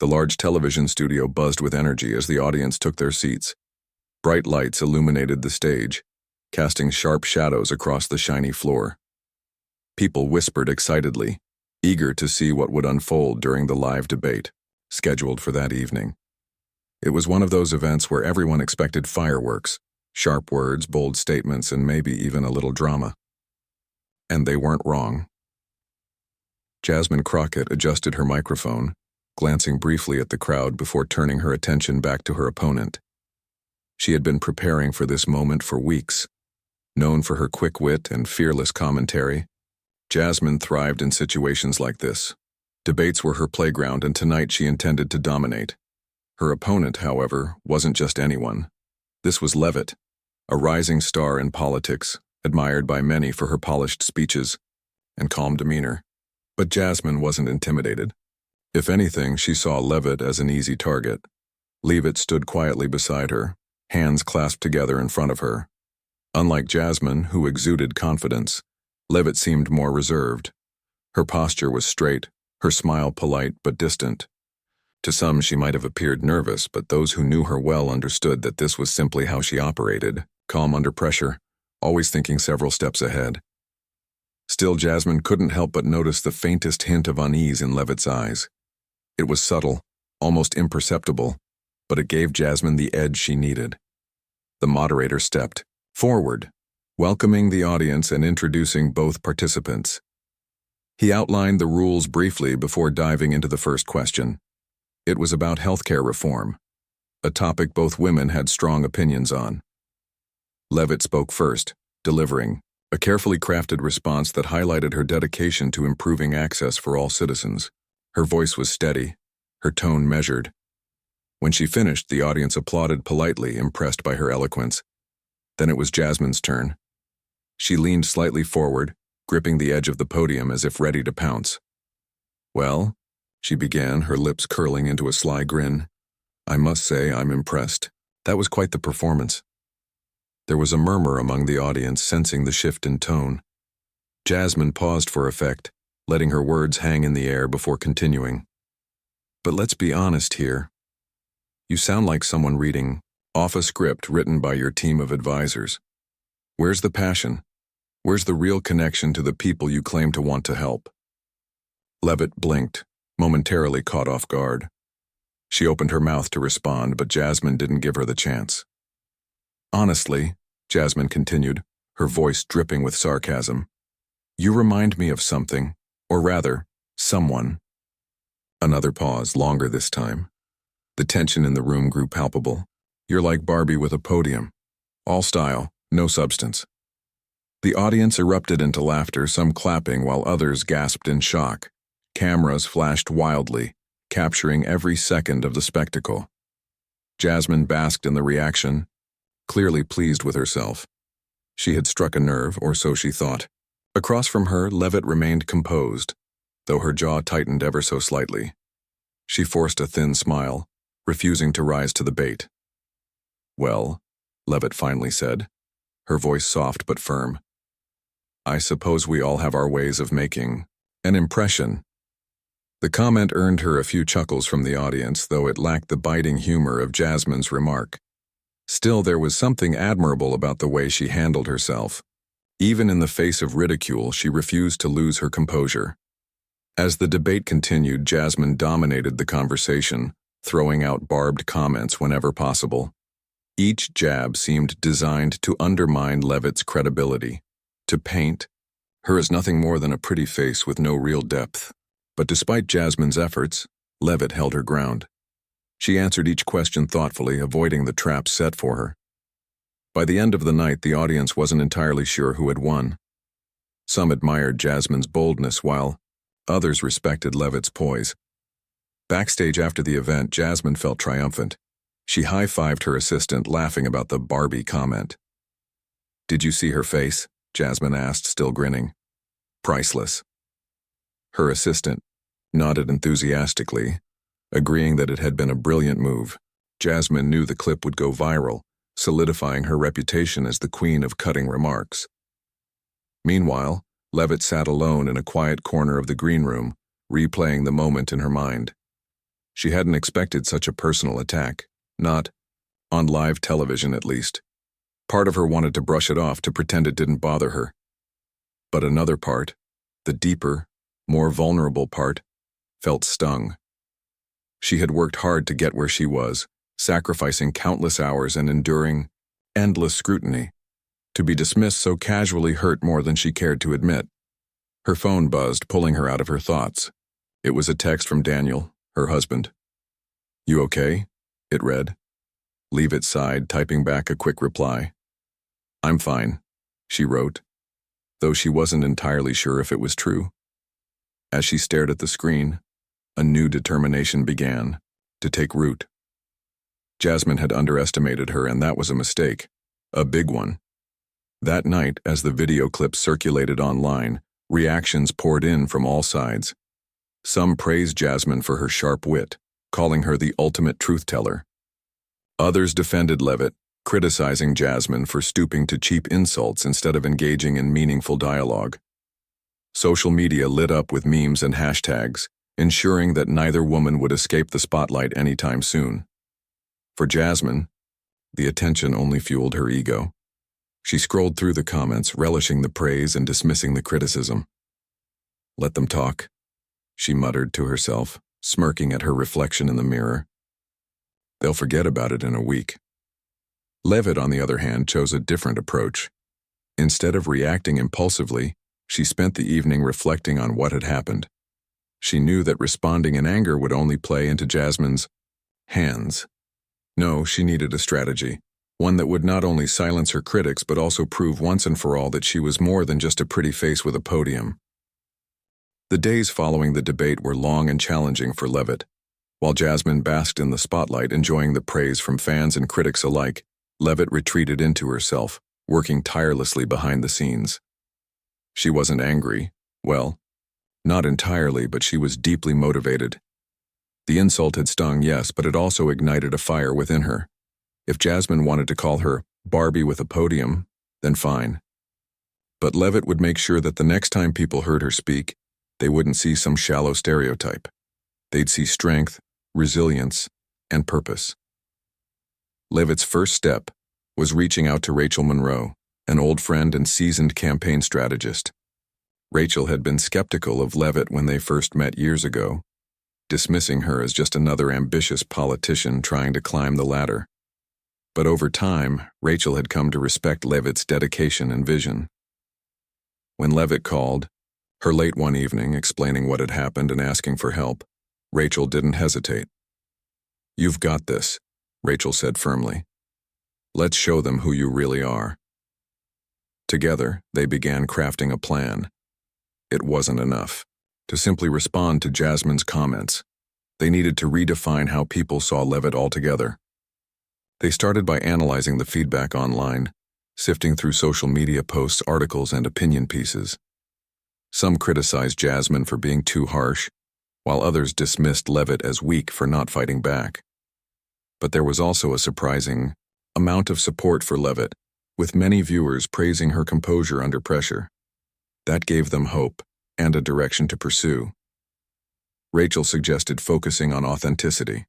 The large television studio buzzed with energy as the audience took their seats. Bright lights illuminated the stage, casting sharp shadows across the shiny floor. People whispered excitedly, eager to see what would unfold during the live debate, scheduled for that evening. It was one of those events where everyone expected fireworks, sharp words, bold statements, and maybe even a little drama. And they weren't wrong. Jasmine Crockett adjusted her microphone, glancing briefly at the crowd before turning her attention back to her opponent. She had been preparing for this moment for weeks. Known for her quick wit and fearless commentary, Jasmine thrived in situations like this. Debates were her playground, and tonight she intended to dominate. Her opponent, however, wasn't just anyone. This was Leavitt, a rising star in politics, admired by many for her polished speeches and calm demeanor. But Jasmine wasn't intimidated. If anything, she saw Leavitt as an easy target. Leavitt stood quietly beside her, hands clasped together in front of her. Unlike Jasmine, who exuded confidence, Leavitt seemed more reserved. Her posture was straight, her smile polite but distant. To some, she might have appeared nervous, but those who knew her well understood that this was simply how she operated, calm under pressure, always thinking several steps ahead. Still, Jasmine couldn't help but notice the faintest hint of unease in Leavitt's eyes. It was subtle, almost imperceptible, but it gave Jasmine the edge she needed. The moderator stepped forward, welcoming the audience and introducing both participants. He outlined the rules briefly before diving into the first question. It was about healthcare reform, a topic both women had strong opinions on. Leavitt spoke first, delivering a carefully crafted response that highlighted her dedication to improving access for all citizens. Her voice was steady, her tone measured. When she finished, the audience applauded politely, impressed by her eloquence. Then it was Jasmine's turn. She leaned slightly forward, gripping the edge of the podium as if ready to pounce. "Well," she began, her lips curling into a sly grin, "I must say I'm impressed. That was quite the performance." There was a murmur among the audience, sensing the shift in tone. Jasmine paused for effect, letting her words hang in the air before continuing. "But let's be honest here. You sound like someone reading off a script written by your team of advisors. Where's the passion? Where's the real connection to the people you claim to want to help?" Leavitt blinked, momentarily caught off guard. She opened her mouth to respond, but Jasmine didn't give her the chance. "Honestly," Jasmine continued, her voice dripping with sarcasm, "you remind me of something, or rather, someone." Another pause, longer this time. The tension in the room grew palpable. "You're like Barbie with a podium. All style, no substance." The audience erupted into laughter, some clapping while others gasped in shock. Cameras flashed wildly, capturing every second of the spectacle. Jasmine basked in the reaction, clearly pleased with herself. She had struck a nerve, or so she thought. Across from her, Leavitt remained composed, though her jaw tightened ever so slightly. She forced a thin smile, refusing to rise to the bait. "Well," Leavitt finally said, her voice soft but firm, "I suppose we all have our ways of making an impression." The comment earned her a few chuckles from the audience, though it lacked the biting humor of Jasmine's remark. Still, there was something admirable about the way she handled herself. Even in the face of ridicule, she refused to lose her composure. As the debate continued, Jasmine dominated the conversation, throwing out barbed comments whenever possible. Each jab seemed designed to undermine Leavitt's credibility, to paint her as nothing more than a pretty face with no real depth. But despite Jasmine's efforts, Leavitt held her ground. She answered each question thoughtfully, avoiding the traps set for her. By the end of the night, the audience wasn't entirely sure who had won. Some admired Jasmine's boldness, while others respected Leavitt's poise. Backstage after the event, Jasmine felt triumphant. She high-fived her assistant, laughing about the Barbie comment. "Did you see her face?" Jasmine asked, still grinning. "Priceless." Her assistant nodded enthusiastically, agreeing that it had been a brilliant move. Jasmine knew the clip would go viral, solidifying her reputation as the queen of cutting remarks. Meanwhile, Leavitt sat alone in a quiet corner of the green room, replaying the moment in her mind. She hadn't expected such a personal attack, not on live television at least. Part of her wanted to brush it off to pretend it didn't bother her. But another part, the deeper, more vulnerable part, felt stung. She had worked hard to get where she was, sacrificing countless hours and enduring endless scrutiny. To be dismissed so casually hurt more than she cared to admit. Her phone buzzed, pulling her out of her thoughts. It was a text from Daniel, her husband. "You okay?" it read. Leavitt sighed, typing back a quick reply. "I'm fine," she wrote, though she wasn't entirely sure if it was true. As she stared at the screen, a new determination began to take root. Jasmine had underestimated her, and that was a mistake, a big one. That night, as the video clips circulated online, reactions poured in from all sides. Some praised Jasmine for her sharp wit, calling her the ultimate truth-teller. Others defended Leavitt, criticizing Jasmine for stooping to cheap insults instead of engaging in meaningful dialogue. Social media lit up with memes and hashtags, ensuring that neither woman would escape the spotlight anytime soon. For Jasmine, the attention only fueled her ego. She scrolled through the comments, relishing the praise and dismissing the criticism. "Let them talk," she muttered to herself, smirking at her reflection in the mirror. "They'll forget about it in a week." Leavitt, on the other hand, chose a different approach. Instead of reacting impulsively, she spent the evening reflecting on what had happened. She knew that responding in anger would only play into Jasmine's hands. No, she needed a strategy, one that would not only silence her critics but also prove once and for all that she was more than just a pretty face with a podium. The days following the debate were long and challenging for Leavitt. While Jasmine basked in the spotlight, enjoying the praise from fans and critics alike, Leavitt retreated into herself, working tirelessly behind the scenes. She wasn't angry. Well, not entirely, but she was deeply motivated. The insult had stung, yes, but it also ignited a fire within her. If Jasmine wanted to call her Barbie with a podium, then fine. But Leavitt would make sure that the next time people heard her speak, they wouldn't see some shallow stereotype. They'd see strength, resilience, and purpose. Leavitt's first step was reaching out to Rachel Monroe, an old friend and seasoned campaign strategist. Rachel had been skeptical of Leavitt when they first met years ago, dismissing her as just another ambitious politician trying to climb the ladder. But over time, Rachel had come to respect Leavitt's dedication and vision. When Leavitt called, her late one evening, explaining what had happened and asking for help, Rachel didn't hesitate. "You've got this," Rachel said firmly. "Let's show them who you really are." Together, they began crafting a plan. It wasn't enough to simply respond to Jasmine's comments. They needed to redefine how people saw Leavitt altogether. They started by analyzing the feedback online, sifting through social media posts, articles, and opinion pieces. Some criticized Jasmine for being too harsh, while others dismissed Leavitt as weak for not fighting back. But there was also a surprising amount of support for Leavitt, with many viewers praising her composure under pressure. That gave them hope and a direction to pursue. Rachel suggested focusing on authenticity.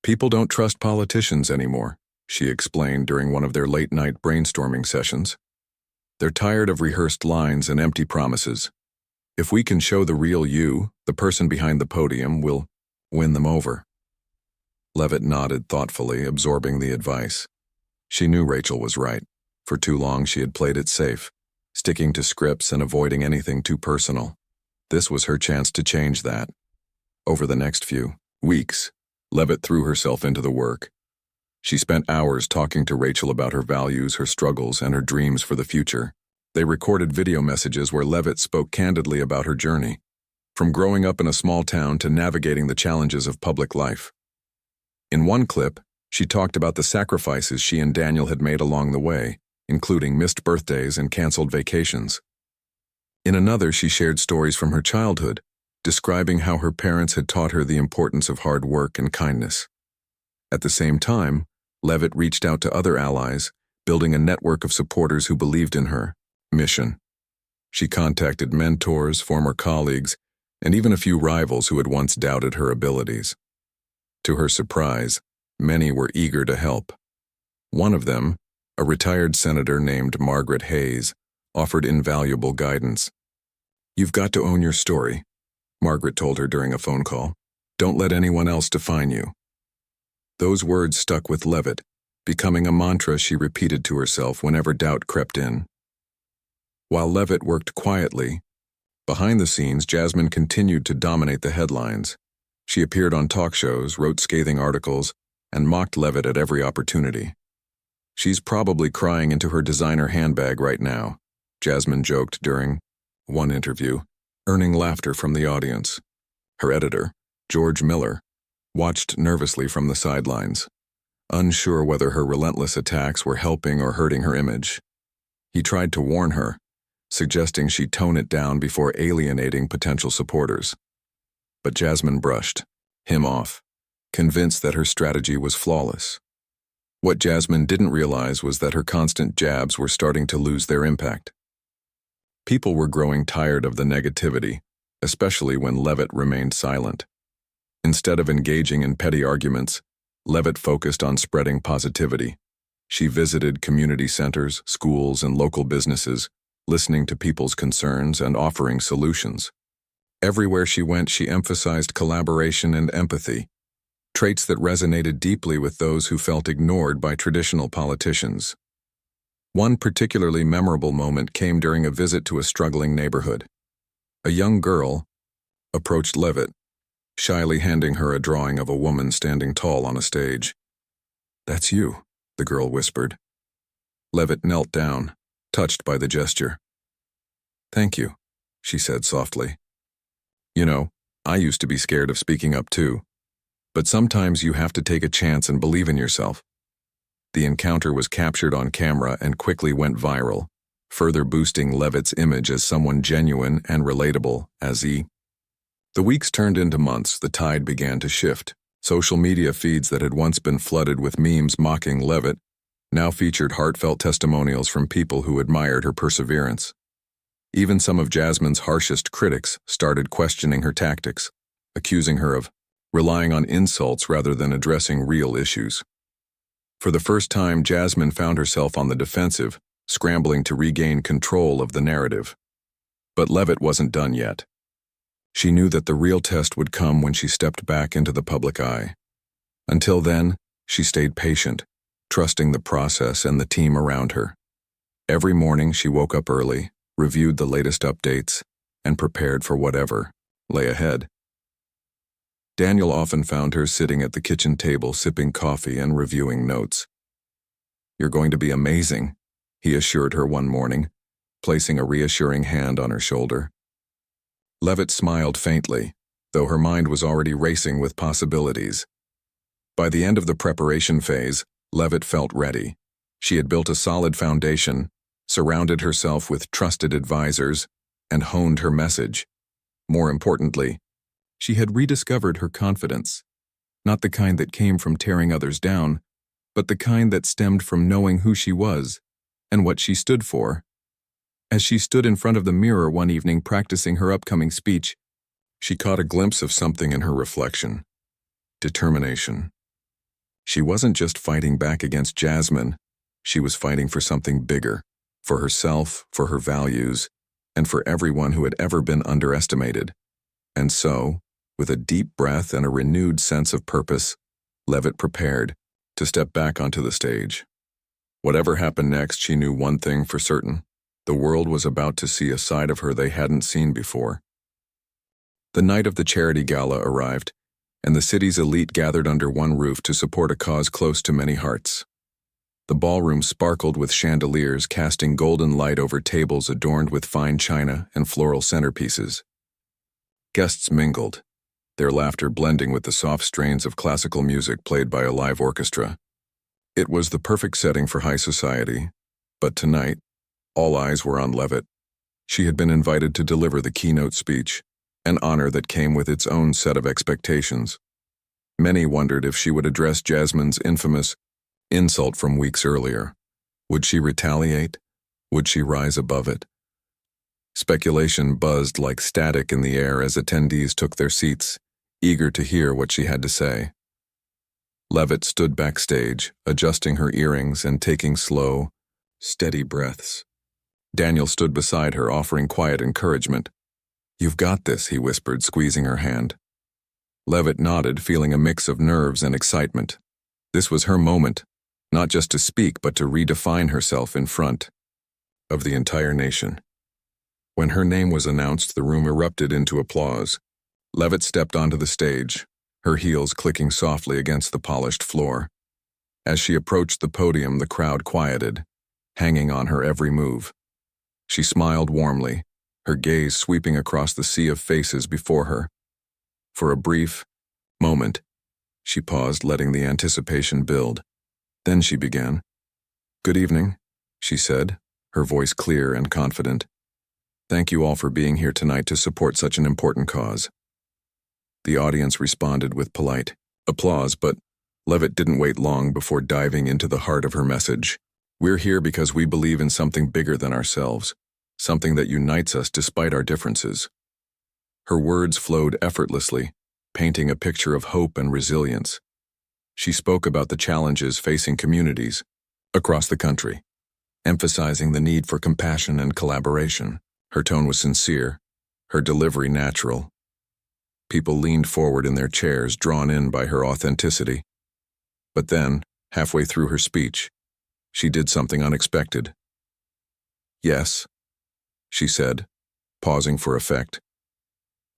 "People don't trust politicians anymore," she explained during one of their late-night brainstorming sessions. "They're tired of rehearsed lines and empty promises. If we can show the real you, the person behind the podium, we'll win them over." Leavitt nodded thoughtfully, absorbing the advice. She knew Rachel was right. For too long she had played it safe, sticking to scripts and avoiding anything too personal. This was her chance to change that. Over the next few weeks, Leavitt threw herself into the work. She spent hours talking to Rachel about her values, her struggles, and her dreams for the future. They recorded video messages where Leavitt spoke candidly about her journey, from growing up in a small town to navigating the challenges of public life. In one clip, she talked about the sacrifices she and Daniel had made along the way, including missed birthdays and canceled vacations. In another, she shared stories from her childhood, describing how her parents had taught her the importance of hard work and kindness. At the same time, Leavitt reached out to other allies, building a network of supporters who believed in her mission. She contacted mentors, former colleagues, and even a few rivals who had once doubted her abilities. To her surprise, many were eager to help. One of them, a retired senator named Margaret Hayes, offered invaluable guidance. "You've got to own your story," Margaret told her during a phone call. "Don't let anyone else define you." Those words stuck with Leavitt, becoming a mantra she repeated to herself whenever doubt crept in. While Leavitt worked quietly, behind the scenes, Jasmine continued to dominate the headlines. She appeared on talk shows, wrote scathing articles, and mocked Leavitt at every opportunity. "She's probably crying into her designer handbag right now," Jasmine joked during one interview, earning laughter from the audience. Her editor, George Miller, watched nervously from the sidelines, unsure whether her relentless attacks were helping or hurting her image. He tried to warn her, suggesting she tone it down before alienating potential supporters. But Jasmine brushed him off, convinced that her strategy was flawless. What Jasmine didn't realize was that her constant jabs were starting to lose their impact. People were growing tired of the negativity, especially when Leavitt remained silent. Instead of engaging in petty arguments, Leavitt focused on spreading positivity. She visited community centers, schools, and local businesses, listening to people's concerns and offering solutions. Everywhere she went, she emphasized collaboration and empathy, traits that resonated deeply with those who felt ignored by traditional politicians. One particularly memorable moment came during a visit to a struggling neighborhood. A young girl approached Leavitt, shyly handing her a drawing of a woman standing tall on a stage. "That's you," the girl whispered. Leavitt knelt down, touched by the gesture. "Thank you," she said softly. "You know, I used to be scared of speaking up too. But sometimes you have to take a chance and believe in yourself." The encounter was captured on camera and quickly went viral, further boosting Leavitt's image as someone genuine and relatable as he. The weeks turned into months. The tide began to shift. Social media feeds that had once been flooded with memes mocking Leavitt now featured heartfelt testimonials from people who admired her perseverance. Even some of Jasmine's harshest critics started questioning her tactics, accusing her of relying on insults rather than addressing real issues. For the first time, Jasmine found herself on the defensive, scrambling to regain control of the narrative. But Leavitt wasn't done yet. She knew that the real test would come when she stepped back into the public eye. Until then, she stayed patient, trusting the process and the team around her. Every morning she woke up early, reviewed the latest updates, and prepared for whatever lay ahead. Daniel often found her sitting at the kitchen table sipping coffee and reviewing notes. "You're going to be amazing," he assured her one morning, placing a reassuring hand on her shoulder. Leavitt smiled faintly, though her mind was already racing with possibilities. By the end of the preparation phase, Leavitt felt ready. She had built a solid foundation, surrounded herself with trusted advisors, and honed her message. More importantly, she had rediscovered her confidence, not the kind that came from tearing others down, but the kind that stemmed from knowing who she was and what she stood for. As she stood in front of the mirror one evening practicing her upcoming speech, she caught a glimpse of something in her reflection: determination. She wasn't just fighting back against Jasmine, she was fighting for something bigger, for herself, for her values, and for everyone who had ever been underestimated. And so, with a deep breath and a renewed sense of purpose, Leavitt prepared to step back onto the stage. Whatever happened next, she knew one thing for certain: the world was about to see a side of her they hadn't seen before. The night of the charity gala arrived, and the city's elite gathered under one roof to support a cause close to many hearts. The ballroom sparkled with chandeliers casting golden light over tables adorned with fine china and floral centerpieces. Guests mingled, their laughter blending with the soft strains of classical music played by a live orchestra. It was the perfect setting for high society, but tonight, all eyes were on Leavitt. She had been invited to deliver the keynote speech, an honor that came with its own set of expectations. Many wondered if she would address Jasmine's infamous insult from weeks earlier. Would she retaliate? Would she rise above it? Speculation buzzed like static in the air as attendees took their seats, eager to hear what she had to say. Leavitt stood backstage, adjusting her earrings and taking slow, steady breaths. Daniel stood beside her, offering quiet encouragement. "You've got this," he whispered, squeezing her hand. Leavitt nodded, feeling a mix of nerves and excitement. This was her moment, not just to speak, but to redefine herself in front of the entire nation. When her name was announced, the room erupted into applause. Leavitt stepped onto the stage, her heels clicking softly against the polished floor. As she approached the podium, the crowd quieted, hanging on her every move. She smiled warmly, her gaze sweeping across the sea of faces before her. For a brief moment, she paused, letting the anticipation build. Then she began. "Good evening," she said, her voice clear and confident. "Thank you all for being here tonight to support such an important cause." The audience responded with polite applause, but Leavitt didn't wait long before diving into the heart of her message. "We're here because we believe in something bigger than ourselves, something that unites us despite our differences." Her words flowed effortlessly, painting a picture of hope and resilience. She spoke about the challenges facing communities across the country, emphasizing the need for compassion and collaboration. Her tone was sincere, her delivery natural. People leaned forward in their chairs, drawn in by her authenticity. But then, halfway through her speech, she did something unexpected. "Yes," she said, pausing for effect.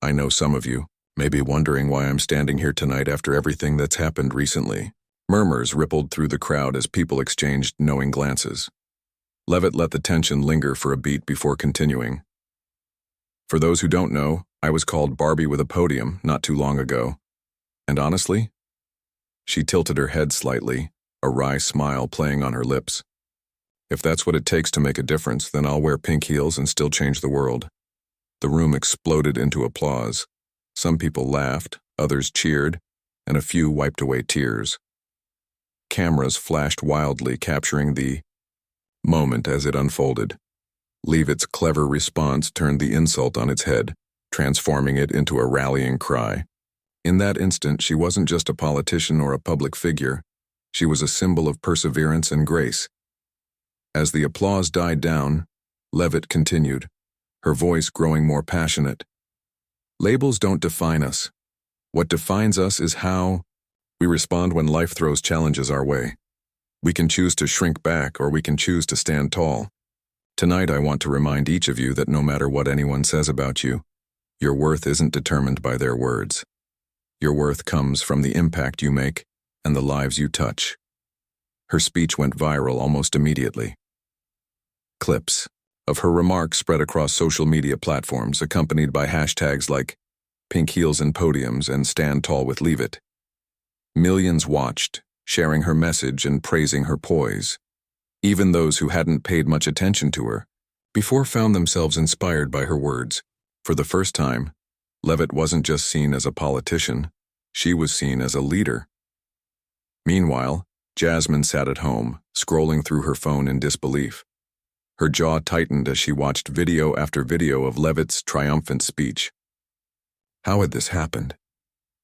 "I know some of you may be wondering why I'm standing here tonight after everything that's happened recently." Murmurs rippled through the crowd as people exchanged knowing glances. Leavitt let the tension linger for a beat before continuing. "For those who don't know, I was called Barbie with a podium not too long ago. And honestly," she tilted her head slightly, a wry smile playing on her lips, "if that's what it takes to make a difference, then I'll wear pink heels and still change the world." The room exploded into applause. Some people laughed, others cheered, and a few wiped away tears. Cameras flashed wildly, capturing the moment as it unfolded. Leavitt's clever response turned the insult on its head, transforming it into a rallying cry. In that instant, she wasn't just a politician or a public figure. She was a symbol of perseverance and grace. As the applause died down, Leavitt continued, her voice growing more passionate. "Labels don't define us. What defines us is how we respond when life throws challenges our way. We can choose to shrink back, or we can choose to stand tall. Tonight, I want to remind each of you that no matter what anyone says about you, your worth isn't determined by their words. Your worth comes from the impact you make and the lives you touch." Her speech went viral almost immediately. Clips of her remarks spread across social media platforms, accompanied by hashtags like "Pink Heels and Podiums" and "Stand Tall with Leavitt." Millions watched, sharing her message and praising her poise. Even those who hadn't paid much attention to her before found themselves inspired by her words. For the first time, Leavitt wasn't just seen as a politician, she was seen as a leader. Meanwhile, Jasmine sat at home, scrolling through her phone in disbelief. Her jaw tightened as she watched video after video of Leavitt's triumphant speech. How had this happened?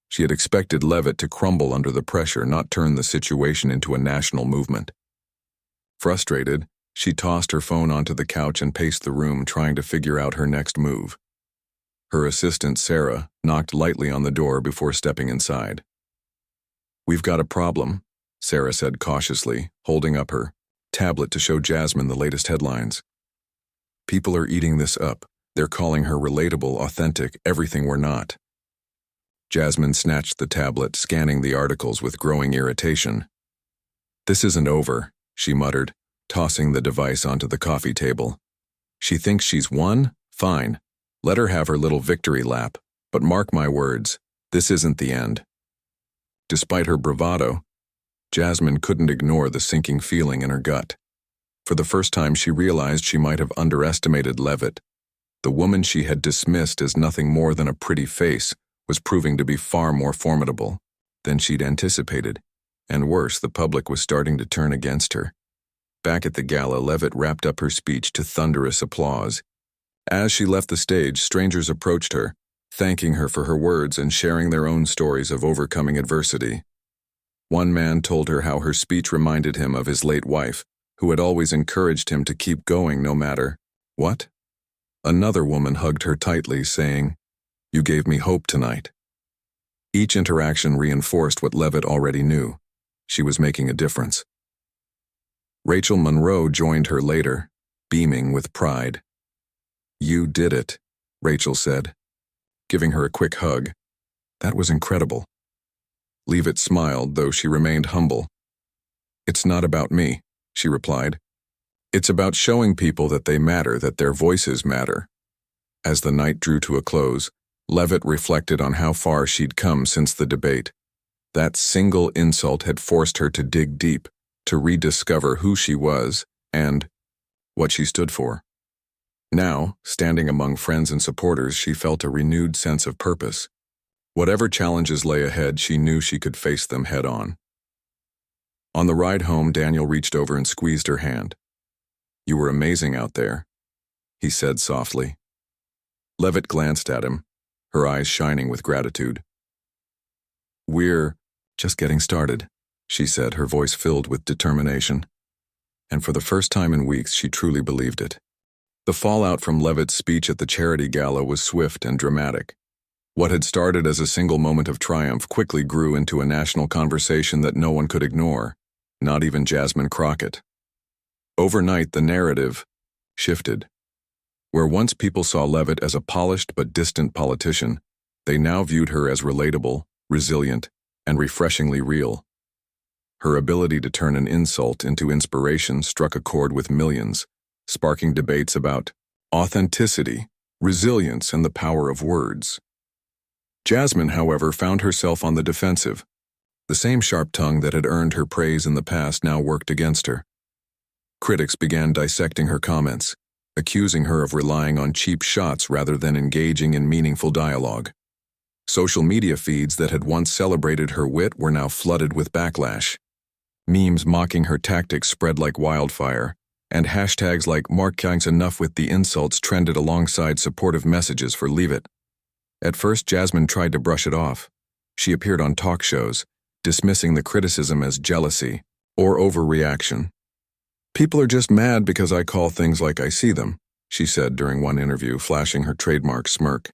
She had expected Leavitt to crumble under the pressure, not turn the situation into a national movement. Frustrated, she tossed her phone onto the couch and paced the room, trying to figure out her next move. Her assistant, Sarah, knocked lightly on the door before stepping inside. "We've got a problem," Sarah said cautiously, holding up her tablet to show Jasmine the latest headlines. "People are eating this up. They're calling her relatable, authentic, everything we're not." Jasmine snatched the tablet, scanning the articles with growing irritation. "This isn't over," she muttered, tossing the device onto the coffee table. "She thinks she's won? Fine. Let her have her little victory lap. But mark my words, this isn't the end." Despite her bravado, Jasmine couldn't ignore the sinking feeling in her gut. For the first time, she realized she might have underestimated Leavitt. The woman she had dismissed as nothing more than a pretty face was proving to be far more formidable than she'd anticipated. And worse, the public was starting to turn against her. Back at the gala, Leavitt wrapped up her speech to thunderous applause. As she left the stage, strangers approached her, thanking her for her words and sharing their own stories of overcoming adversity. One man told her how her speech reminded him of his late wife, who had always encouraged him to keep going no matter what. Another woman hugged her tightly, saying, "You gave me hope tonight." Each interaction reinforced what Leavitt already knew. She was making a difference. Rachel Monroe joined her later, beaming with pride. "You did it," Rachel said, giving her a quick hug. "That was incredible." Leavitt smiled, though she remained humble. "It's not about me," she replied. "It's about showing people that they matter, that their voices matter." As the night drew to a close, Leavitt reflected on how far she'd come since the debate. That single insult had forced her to dig deep, to rediscover who she was and what she stood for. Now, standing among friends and supporters, she felt a renewed sense of purpose. Whatever challenges lay ahead, she knew she could face them head on. On the ride home, Daniel reached over and squeezed her hand. "You were amazing out there," he said softly. Leavitt glanced at him, her eyes shining with gratitude. "We're just getting started," she said, her voice filled with determination. And for the first time in weeks, she truly believed it. The fallout from Leavitt's speech at the charity gala was swift and dramatic. What had started as a single moment of triumph quickly grew into a national conversation that no one could ignore, not even Jasmine Crockett. Overnight, the narrative shifted. Where once people saw Leavitt as a polished but distant politician, they now viewed her as relatable, resilient, and refreshingly real. Her ability to turn an insult into inspiration struck a chord with millions, sparking debates about authenticity, resilience, and the power of words. Jasmine, however, found herself on the defensive. The same sharp tongue that had earned her praise in the past now worked against her. Critics began dissecting her comments, accusing her of relying on cheap shots rather than engaging in meaningful dialogue. Social media feeds that had once celebrated her wit were now flooded with backlash. Memes mocking her tactics spread like wildfire, and hashtags like "MOCKS enough with the insults" trended alongside supportive messages for Leavitt. At first, Jasmine tried to brush it off. She appeared on talk shows, dismissing the criticism as jealousy or overreaction. "People are just mad because I call things like I see them," she said during one interview, flashing her trademark smirk.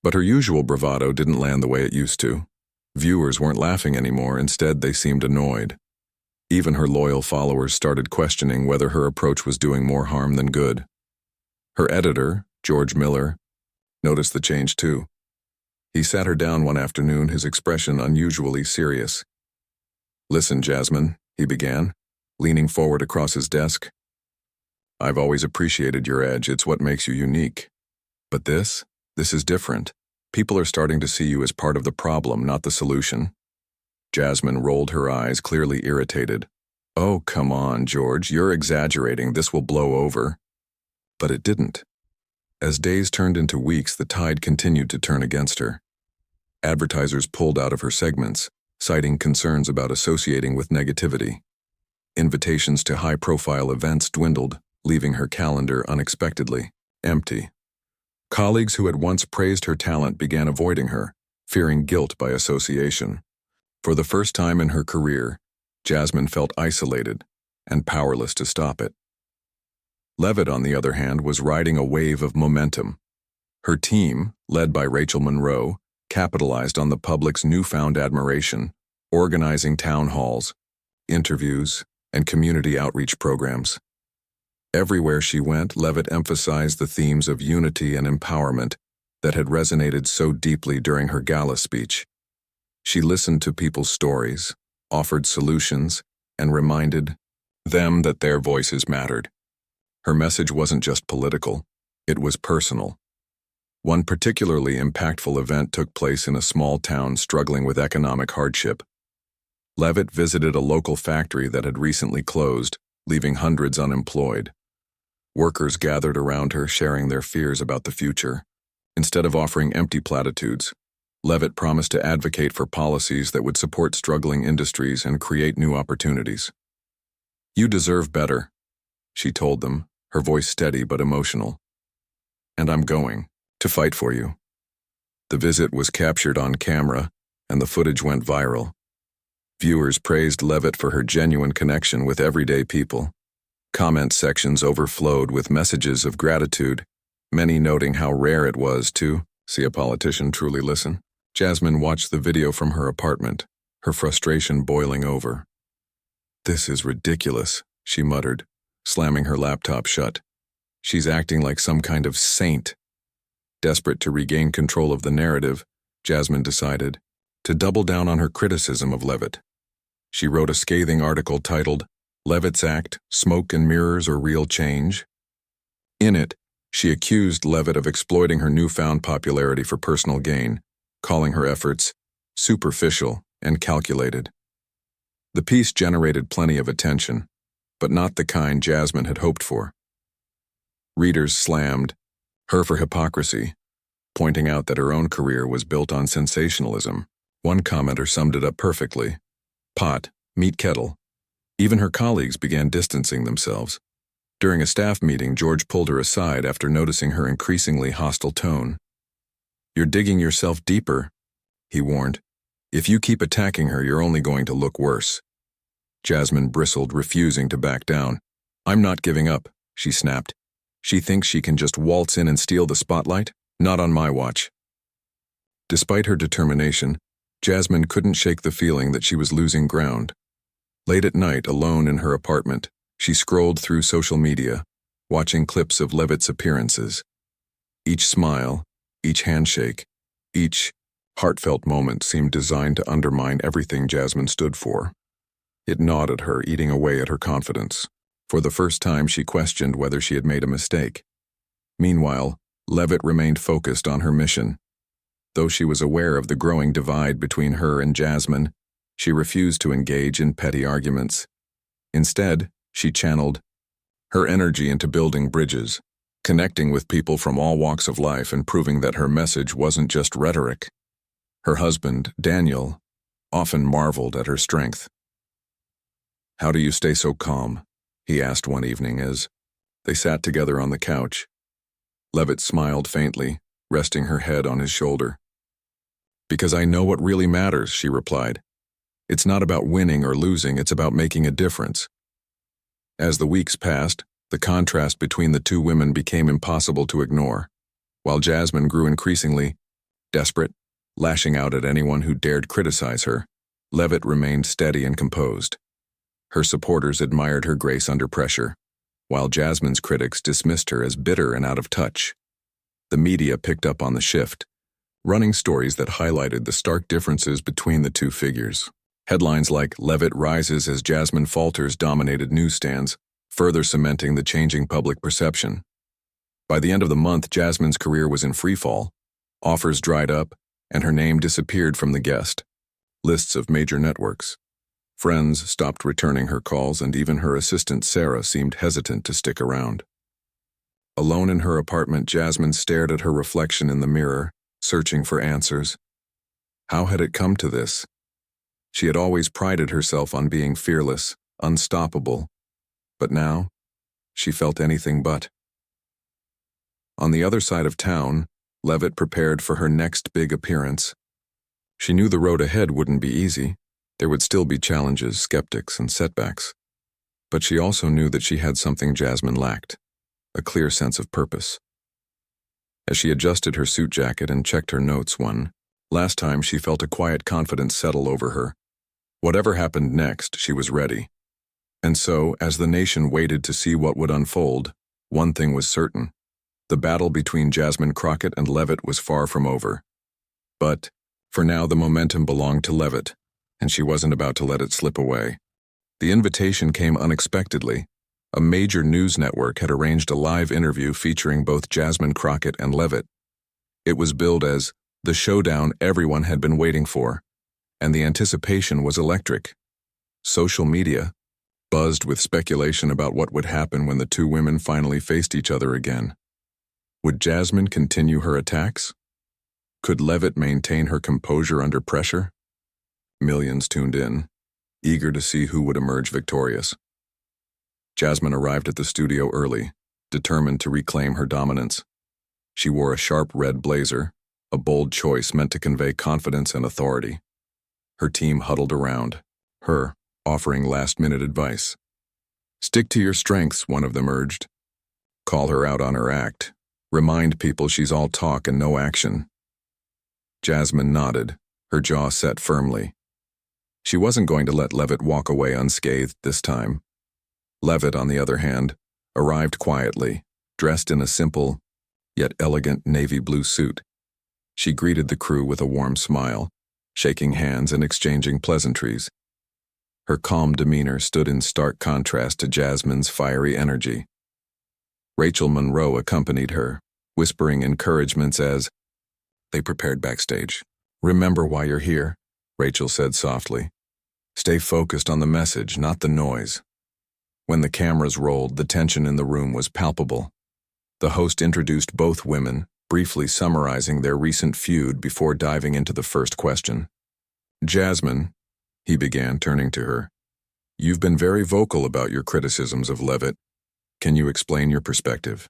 But her usual bravado didn't land the way it used to. Viewers weren't laughing anymore, instead they seemed annoyed. Even her loyal followers started questioning whether her approach was doing more harm than good. Her editor, George Miller, noticed the change too. He sat her down one afternoon, his expression unusually serious. "Listen, Jasmine," he began, leaning forward across his desk. "I've always appreciated your edge. It's what makes you unique. But this is different. People are starting to see you as part of the problem, not the solution." Jasmine rolled her eyes, clearly irritated. "Oh, come on, George, you're exaggerating. This will blow over." But it didn't. As days turned into weeks, the tide continued to turn against her. Advertisers pulled out of her segments, citing concerns about associating with negativity. Invitations to high-profile events dwindled, leaving her calendar unexpectedly empty. Colleagues who had once praised her talent began avoiding her, fearing guilt by association. For the first time in her career, Jasmine felt isolated and powerless to stop it. Leavitt, on the other hand, was riding a wave of momentum. Her team, led by Rachel Monroe, capitalized on the public's newfound admiration, organizing town halls, interviews, and community outreach programs. Everywhere she went, Leavitt emphasized the themes of unity and empowerment that had resonated so deeply during her gala speech. She listened to people's stories, offered solutions, and reminded them that their voices mattered. Her message wasn't just political, it was personal. One particularly impactful event took place in a small town struggling with economic hardship. Leavitt visited a local factory that had recently closed, leaving hundreds unemployed. Workers gathered around her, sharing their fears about the future. Instead of offering empty platitudes, Leavitt promised to advocate for policies that would support struggling industries and create new opportunities. "You deserve better," she told them, her voice steady but emotional. "And I'm going to fight for you." The visit was captured on camera, and the footage went viral. Viewers praised Leavitt for her genuine connection with everyday people. Comment sections overflowed with messages of gratitude, many noting how rare it was to see a politician truly listen. Jasmine watched the video from her apartment, her frustration boiling over. "This is ridiculous," she muttered, slamming her laptop shut. "She's acting like some kind of saint." Desperate to regain control of the narrative, Jasmine decided to double down on her criticism of Leavitt. She wrote a scathing article titled, "Leavitt's Act, Smoke and Mirrors or Real Change?" In it, she accused Leavitt of exploiting her newfound popularity for personal gain, calling her efforts superficial and calculated. The piece generated plenty of attention, but not the kind Jasmine had hoped for. Readers slammed her for hypocrisy, pointing out that her own career was built on sensationalism. One commenter summed it up perfectly. Pot, meet kettle. Even her colleagues began distancing themselves. During a staff meeting, George pulled her aside after noticing her increasingly hostile tone. "You're digging yourself deeper," he warned. "If you keep attacking her, you're only going to look worse." Jasmine bristled, refusing to back down. "I'm not giving up," she snapped. "She thinks she can just waltz in and steal the spotlight? Not on my watch." Despite her determination, Jasmine couldn't shake the feeling that she was losing ground. Late at night, alone in her apartment, she scrolled through social media, watching clips of Leavitt's appearances. Each smile, each handshake, each heartfelt moment seemed designed to undermine everything Jasmine stood for. It gnawed at her, eating away at her confidence. For the first time, she questioned whether she had made a mistake. Meanwhile, Leavitt remained focused on her mission. Though she was aware of the growing divide between her and Jasmine, she refused to engage in petty arguments. Instead, she channeled her energy into building bridges, connecting with people from all walks of life and proving that her message wasn't just rhetoric. Her husband, Daniel, often marveled at her strength. "How do you stay so calm?" he asked one evening as they sat together on the couch. Leavitt smiled faintly, resting her head on his shoulder. "Because I know what really matters," she replied. "It's not about winning or losing, it's about making a difference." As the weeks passed, the contrast between the two women became impossible to ignore. While Jasmine grew increasingly desperate, lashing out at anyone who dared criticize her, Leavitt remained steady and composed. Her supporters admired her grace under pressure, while Jasmine's critics dismissed her as bitter and out of touch. The media picked up on the shift, running stories that highlighted the stark differences between the two figures. Headlines like "Leavitt rises as Jasmine falters" dominated newsstands, further cementing the changing public perception. By the end of the month, Jasmine's career was in freefall. Offers dried up, and her name disappeared from the guest lists of major networks. Friends stopped returning her calls, and even her assistant Sarah seemed hesitant to stick around. Alone in her apartment, Jasmine stared at her reflection in the mirror, searching for answers. How had it come to this? She had always prided herself on being fearless, unstoppable, but now she felt anything but. On the other side of town, Leavitt prepared for her next big appearance. She knew the road ahead wouldn't be easy. There would still be challenges, skeptics, and setbacks. But she also knew that she had something Jasmine lacked, a clear sense of purpose. As she adjusted her suit jacket and checked her notes last time, she felt a quiet confidence settle over her. Whatever happened next, she was ready. And so, as the nation waited to see what would unfold, one thing was certain. The battle between Jasmine Crockett and Leavitt was far from over. But, for now, the momentum belonged to Leavitt, and she wasn't about to let it slip away. The invitation came unexpectedly. A major news network had arranged a live interview featuring both Jasmine Crockett and Leavitt. It was billed as the showdown everyone had been waiting for, and the anticipation was electric. Social media buzzed with speculation about what would happen when the two women finally faced each other again. Would Jasmine continue her attacks? Could Leavitt maintain her composure under pressure? Millions tuned in, eager to see who would emerge victorious. Jasmine arrived at the studio early, determined to reclaim her dominance. She wore a sharp red blazer, a bold choice meant to convey confidence and authority. Her team huddled around, her, offering last-minute advice. Stick to your strengths, one of them urged. Call her out on her act. Remind people she's all talk and no action. Jasmine nodded, her jaw set firmly. She wasn't going to let Leavitt walk away unscathed this time. Leavitt, on the other hand, arrived quietly, dressed in a simple, yet elegant navy blue suit. She greeted the crew with a warm smile, shaking hands and exchanging pleasantries. Her calm demeanor stood in stark contrast to Jasmine's fiery energy. Rachel Monroe accompanied her, whispering encouragements as they prepared backstage. "Remember why you're here," Rachel said softly. "Stay focused on the message, not the noise." When the cameras rolled, the tension in the room was palpable. The host introduced both women, briefly summarizing their recent feud before diving into the first question. "Jasmine," he began, turning to her, "you've been very vocal about your criticisms of Leavitt. Can you explain your perspective?"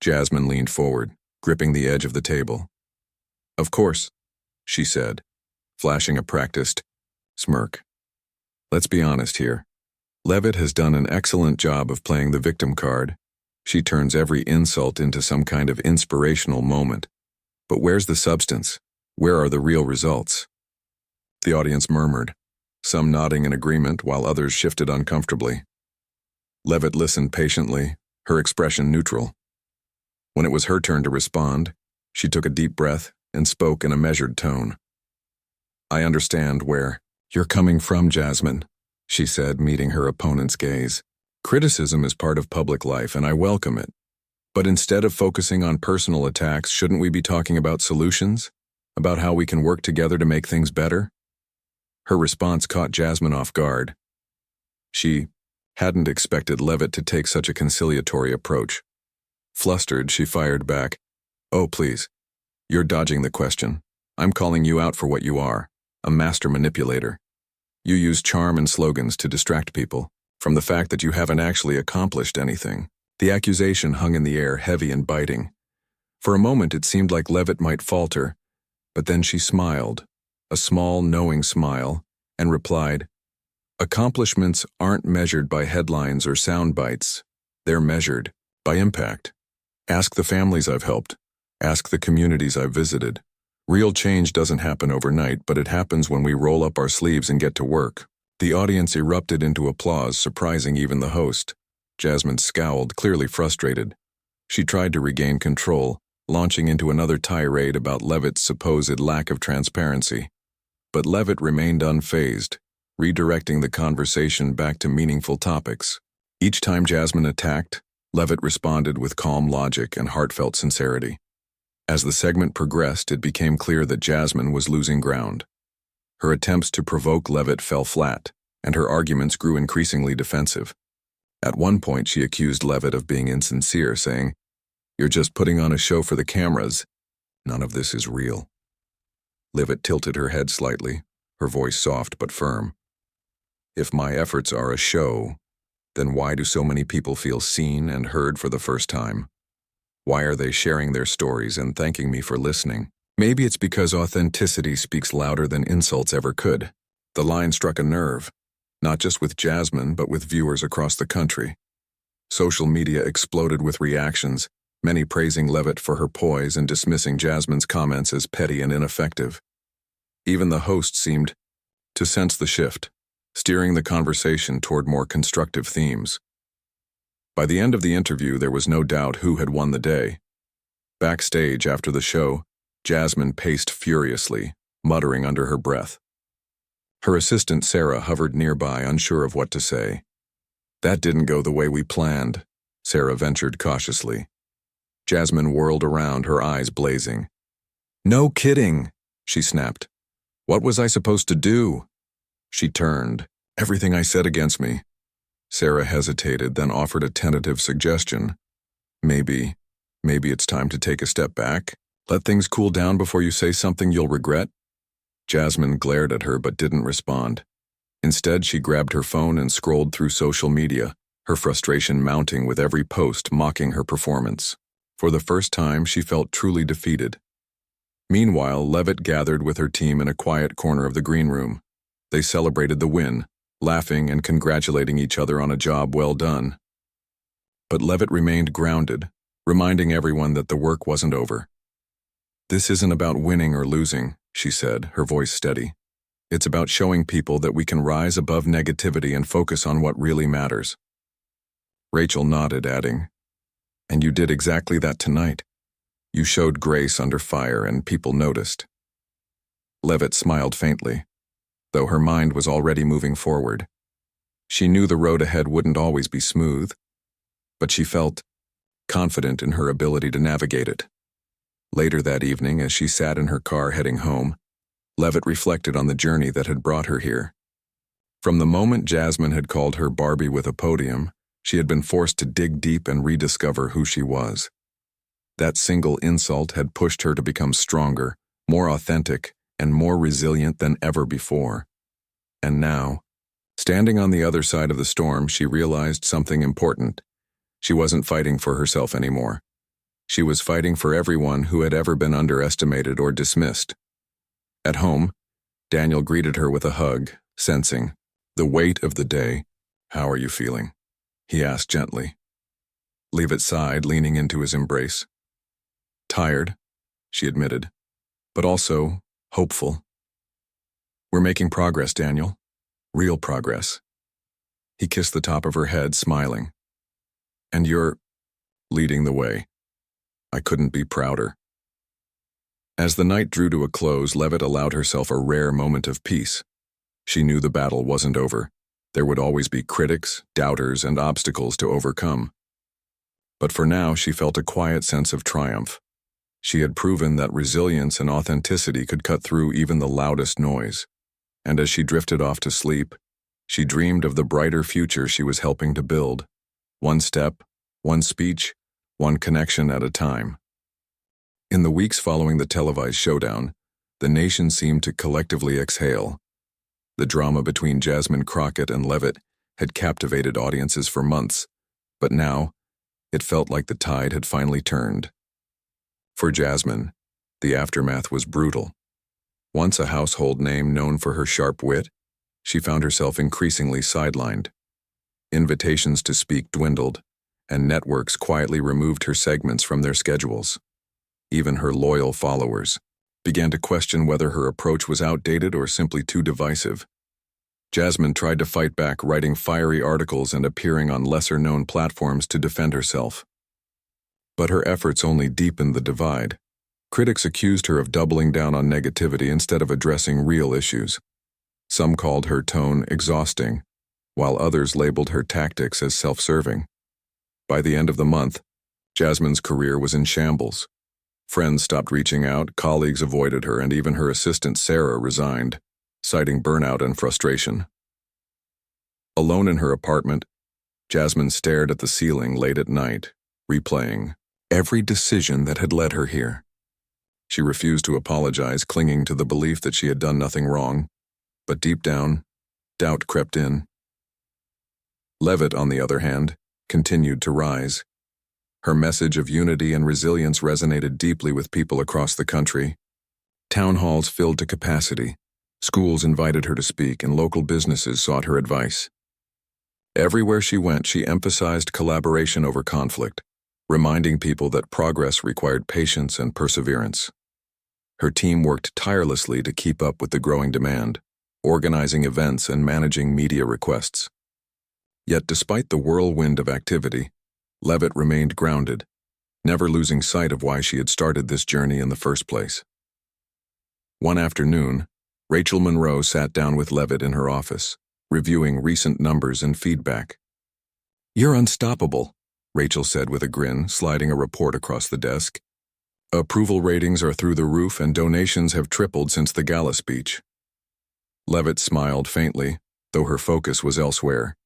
Jasmine leaned forward, gripping the edge of the table. "Of course," she said, flashing a practiced smirk. "Let's be honest here. Leavitt has done an excellent job of playing the victim card. She turns every insult into some kind of inspirational moment. But where's the substance? Where are the real results?" The audience murmured, some nodding in agreement while others shifted uncomfortably. Leavitt listened patiently, her expression neutral. When it was her turn to respond, she took a deep breath and spoke in a measured tone. "I understand where you're coming from, Jasmine," she said, meeting her opponent's gaze. "Criticism is part of public life, and I welcome it. But instead of focusing on personal attacks, shouldn't we be talking about solutions? About how we can work together to make things better?" Her response caught Jasmine off guard. She hadn't expected Leavitt to take such a conciliatory approach. Flustered, she fired back, "Oh, please. You're dodging the question. I'm calling you out for what you are, a master manipulator. You use charm and slogans to distract people from the fact that you haven't actually accomplished anything." The accusation hung in the air, heavy and biting. For a moment it seemed like Leavitt might falter, but then she smiled, a small, knowing smile, and replied, "Accomplishments aren't measured by headlines or sound bites. They're measured by impact. Ask the families I've helped. Ask the communities I've visited. Real change doesn't happen overnight, but it happens when we roll up our sleeves and get to work." The audience erupted into applause, surprising even the host. Jasmine scowled, clearly frustrated. She tried to regain control, launching into another tirade about Leavitt's supposed lack of transparency. But Leavitt remained unfazed, redirecting the conversation back to meaningful topics. Each time Jasmine attacked, Leavitt responded with calm logic and heartfelt sincerity. As the segment progressed, it became clear that Jasmine was losing ground. Her attempts to provoke Leavitt fell flat, and her arguments grew increasingly defensive. At one point, she accused Leavitt of being insincere, saying, "You're just putting on a show for the cameras. None of this is real." Leavitt tilted her head slightly, her voice soft but firm. "If my efforts are a show, then why do so many people feel seen and heard for the first time? Why are they sharing their stories and thanking me for listening? Maybe it's because authenticity speaks louder than insults ever could." The line struck a nerve, not just with Jasmine, but with viewers across the country. Social media exploded with reactions, many praising Leavitt for her poise and dismissing Jasmine's comments as petty and ineffective. Even the host seemed to sense the shift, steering the conversation toward more constructive themes. By the end of the interview, there was no doubt who had won the day. Backstage after the show, Jasmine paced furiously, muttering under her breath. Her assistant Sarah hovered nearby, unsure of what to say. "That didn't go the way we planned," Sarah ventured cautiously. Jasmine whirled around, her eyes blazing. "No kidding," she snapped. "What was I supposed to do?" She turned. "Everything I said against me." Sarah hesitated, then offered a tentative suggestion. Maybe it's time to take a step back? Let things cool down before you say something you'll regret?" Jasmine glared at her but didn't respond. Instead, she grabbed her phone and scrolled through social media, her frustration mounting with every post mocking her performance. For the first time, she felt truly defeated. Meanwhile, Leavitt gathered with her team in a quiet corner of the green room. They celebrated the win, laughing and congratulating each other on a job well done. But Leavitt remained grounded, reminding everyone that the work wasn't over. "This isn't about winning or losing," she said, her voice steady. "It's about showing people that we can rise above negativity and focus on what really matters." Rachel nodded, adding, "And you did exactly that tonight. You showed grace under fire and people noticed." Leavitt smiled faintly, though her mind was already moving forward. She knew the road ahead wouldn't always be smooth, but she felt confident in her ability to navigate it. Later that evening, as she sat in her car heading home, Leavitt reflected on the journey that had brought her here. From the moment Jasmine had called her Barbie with a podium, she had been forced to dig deep and rediscover who she was. That single insult had pushed her to become stronger, more authentic, and more resilient than ever before. And now, standing on the other side of the storm, she realized something important. She wasn't fighting for herself anymore. She was fighting for everyone who had ever been underestimated or dismissed. At home, Daniel greeted her with a hug, sensing the weight of the day. "How are you feeling?" he asked gently. Leavitt sighed, leaning into his embrace. "Tired," she admitted, "but also hopeful." "We're making progress, Daniel. Real progress." He kissed the top of her head, smiling. "And you're leading the way. I couldn't be prouder." As the night drew to a close, Leavitt allowed herself a rare moment of peace. She knew the battle wasn't over. There would always be critics, doubters, and obstacles to overcome. But for now, she felt a quiet sense of triumph. She had proven that resilience and authenticity could cut through even the loudest noise. And as she drifted off to sleep, she dreamed of the brighter future she was helping to build. One step, one speech, one connection at a time. In the weeks following the televised showdown, the nation seemed to collectively exhale. The drama between Jasmine Crockett and Leavitt had captivated audiences for months, but now, it felt like the tide had finally turned. For Jasmine, the aftermath was brutal. Once a household name known for her sharp wit, she found herself increasingly sidelined. Invitations to speak dwindled, and networks quietly removed her segments from their schedules. Even her loyal followers began to question whether her approach was outdated or simply too divisive. Jasmine tried to fight back, writing fiery articles and appearing on lesser-known platforms to defend herself. But her efforts only deepened the divide. Critics accused her of doubling down on negativity instead of addressing real issues. Some called her tone exhausting, while others labeled her tactics as self-serving. By the end of the month, Jasmine's career was in shambles. Friends stopped reaching out, colleagues avoided her, and even her assistant Sarah resigned, citing burnout and frustration. Alone in her apartment, Jasmine stared at the ceiling late at night, replaying every decision that had led her here. She refused to apologize, clinging to the belief that she had done nothing wrong, but deep down, doubt crept in. Leavitt, on the other hand, continued to rise. Her message of unity and resilience resonated deeply with people across the country. Town halls filled to capacity, schools invited her to speak, and local businesses sought her advice. Everywhere she went, she emphasized collaboration over conflict, reminding people that progress required patience and perseverance. Her team worked tirelessly to keep up with the growing demand, organizing events and managing media requests. Yet despite the whirlwind of activity, Leavitt remained grounded, never losing sight of why she had started this journey in the first place. One afternoon, Rachel Monroe sat down with Leavitt in her office, reviewing recent numbers and feedback. "You're unstoppable," Rachel said with a grin, sliding a report across the desk. "Approval ratings are through the roof and donations have tripled since the gala speech." Leavitt smiled faintly, though her focus was elsewhere.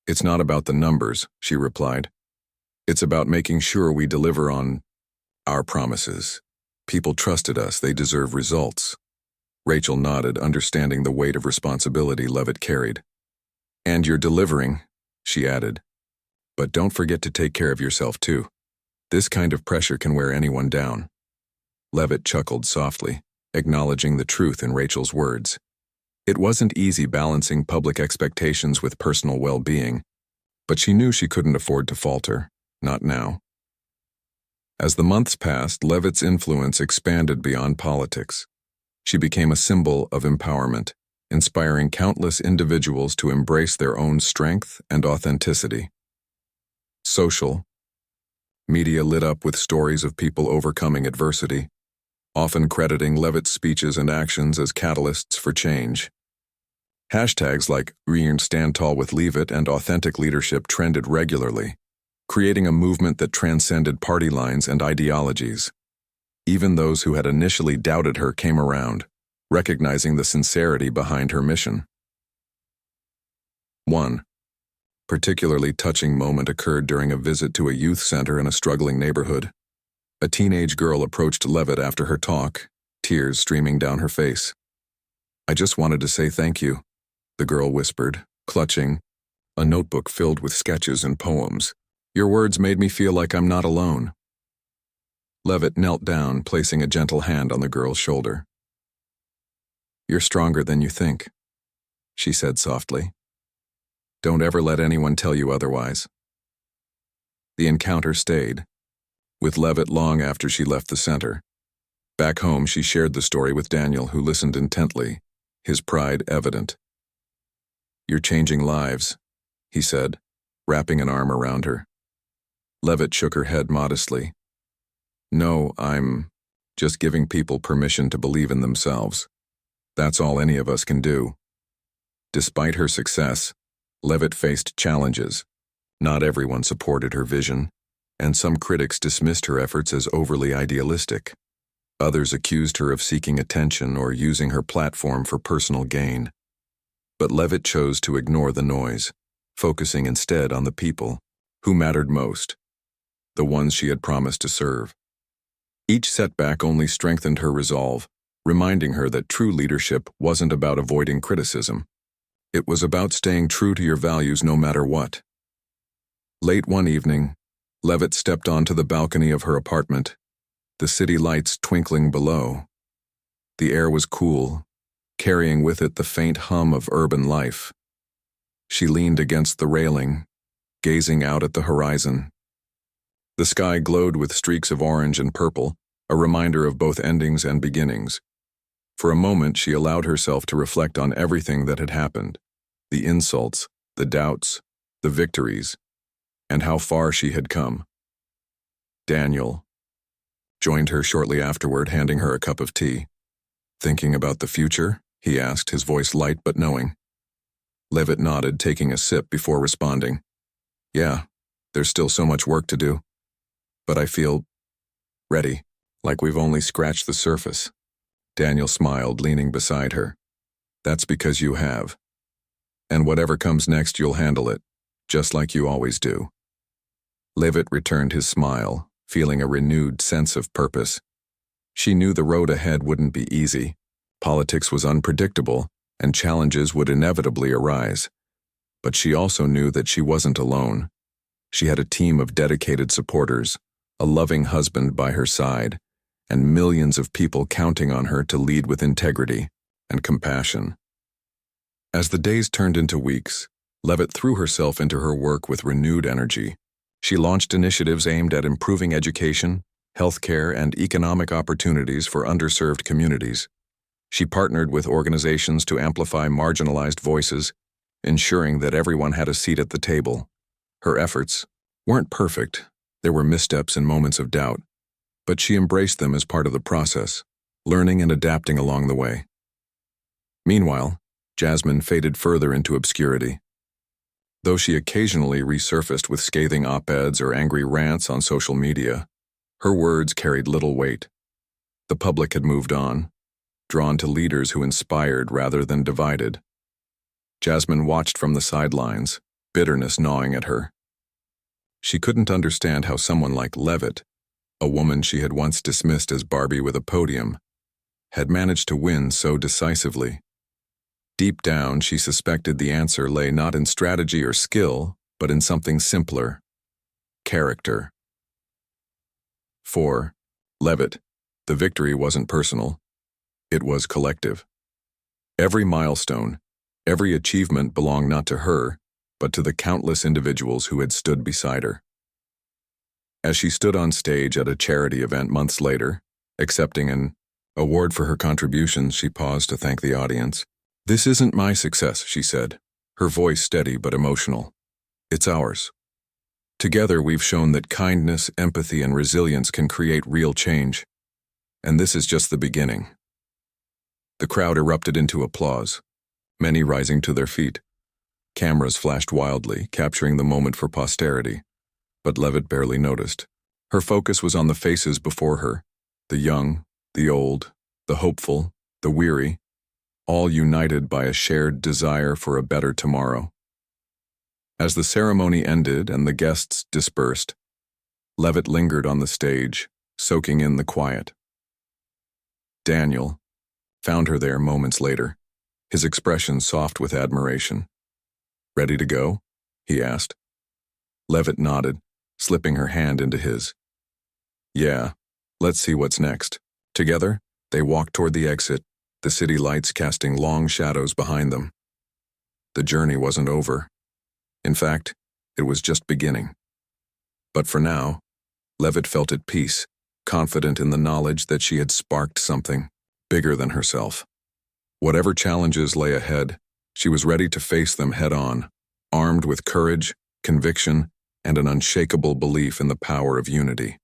"It's not about the numbers," she replied. "It's about making sure we deliver on our promises. People trusted us, they deserve results." Rachel nodded, understanding the weight of responsibility Leavitt carried. "And you're delivering," she added. "But don't forget to take care of yourself too. This kind of pressure can wear anyone down." Leavitt chuckled softly, acknowledging the truth in Rachel's words. It wasn't easy balancing public expectations with personal well-being, but she knew she couldn't afford to falter, not now. As the months passed, Leavitt's influence expanded beyond politics. She became a symbol of empowerment, inspiring countless individuals to embrace their own strength and authenticity. Social media lit up with stories of people overcoming adversity, often crediting Leavitt's speeches and actions as catalysts for change. Hashtags like #Stand Tall with Leavitt and authentic leadership trended regularly, creating a movement that transcended party lines and ideologies. Even those who had initially doubted her came around, recognizing the sincerity behind her mission. One particularly touching moment occurred during a visit to a youth center in a struggling neighborhood. A teenage girl approached Leavitt after her talk, tears streaming down her face. "I just wanted to say thank you," the girl whispered, clutching a notebook filled with sketches and poems. "Your words made me feel like I'm not alone." Leavitt knelt down, placing a gentle hand on the girl's shoulder. "You're stronger than you think," she said softly. "Don't ever let anyone tell you otherwise." The encounter stayed, with Leavitt long after she left the center. Back home, she shared the story with Daniel, who listened intently, his pride evident. "You're changing lives," he said, wrapping an arm around her. Leavitt shook her head modestly. "No, I'm just giving people permission to believe in themselves. That's all any of us can do." Despite her success, Leavitt faced challenges. Not everyone supported her vision, and some critics dismissed her efforts as overly idealistic. Others accused her of seeking attention or using her platform for personal gain. But Leavitt chose to ignore the noise, focusing instead on the people who mattered most, the ones she had promised to serve. Each setback only strengthened her resolve, reminding her that true leadership wasn't about avoiding criticism. It was about staying true to your values no matter what. Late one evening, Leavitt stepped onto the balcony of her apartment, the city lights twinkling below. The air was cool, carrying with it the faint hum of urban life. She leaned against the railing, gazing out at the horizon. The sky glowed with streaks of orange and purple, a reminder of both endings and beginnings. For a moment, she allowed herself to reflect on everything that had happened, the insults, the doubts, the victories, and how far she had come. Daniel joined her shortly afterward, handing her a cup of tea. "Thinking about the future?" he asked, his voice light but knowing. Leavitt nodded, taking a sip before responding. "Yeah, there's still so much work to do. But I feel ready, like we've only scratched the surface." Daniel smiled, leaning beside her. "That's because you have. And whatever comes next, you'll handle it, just like you always do." Leavitt returned his smile, feeling a renewed sense of purpose. She knew the road ahead wouldn't be easy. Politics was unpredictable, and challenges would inevitably arise. But she also knew that she wasn't alone. She had a team of dedicated supporters, a loving husband by her side, and millions of people counting on her to lead with integrity and compassion. As the days turned into weeks, Leavitt threw herself into her work with renewed energy. She launched initiatives aimed at improving education, healthcare, and economic opportunities for underserved communities. She partnered with organizations to amplify marginalized voices, ensuring that everyone had a seat at the table. Her efforts weren't perfect. There were missteps and moments of doubt, but she embraced them as part of the process, learning and adapting along the way. Meanwhile, Jasmine faded further into obscurity. Though she occasionally resurfaced with scathing op-eds or angry rants on social media, her words carried little weight. The public had moved on, drawn to leaders who inspired rather than divided. Jasmine watched from the sidelines, bitterness gnawing at her. She couldn't understand how someone like Leavitt, a woman she had once dismissed as Barbie with a podium, had managed to win so decisively. Deep down, she suspected the answer lay not in strategy or skill, but in something simpler: character. For Leavitt, the victory wasn't personal. It was collective. Every milestone, every achievement belonged not to her, but to the countless individuals who had stood beside her. As she stood on stage at a charity event months later, accepting an award for her contributions, she paused to thank the audience. "This isn't my success," she said, her voice steady but emotional. "It's ours. Together we've shown that kindness, empathy, and resilience can create real change. And this is just the beginning." The crowd erupted into applause, many rising to their feet. Cameras flashed wildly, capturing the moment for posterity, but Leavitt barely noticed. Her focus was on the faces before her, the young, the old, the hopeful, the weary, all united by a shared desire for a better tomorrow. As the ceremony ended and the guests dispersed, Leavitt lingered on the stage, soaking in the quiet. Daniel found her there moments later, his expression soft with admiration. "Ready to go?" he asked. Leavitt nodded, slipping her hand into his. "Yeah, let's see what's next." Together, they walked toward the exit, the city lights casting long shadows behind them. The journey wasn't over. In fact, it was just beginning. But for now, Leavitt felt at peace, confident in the knowledge that she had sparked something bigger than herself. Whatever challenges lay ahead, she was ready to face them head-on, armed with courage, conviction, and an unshakable belief in the power of unity.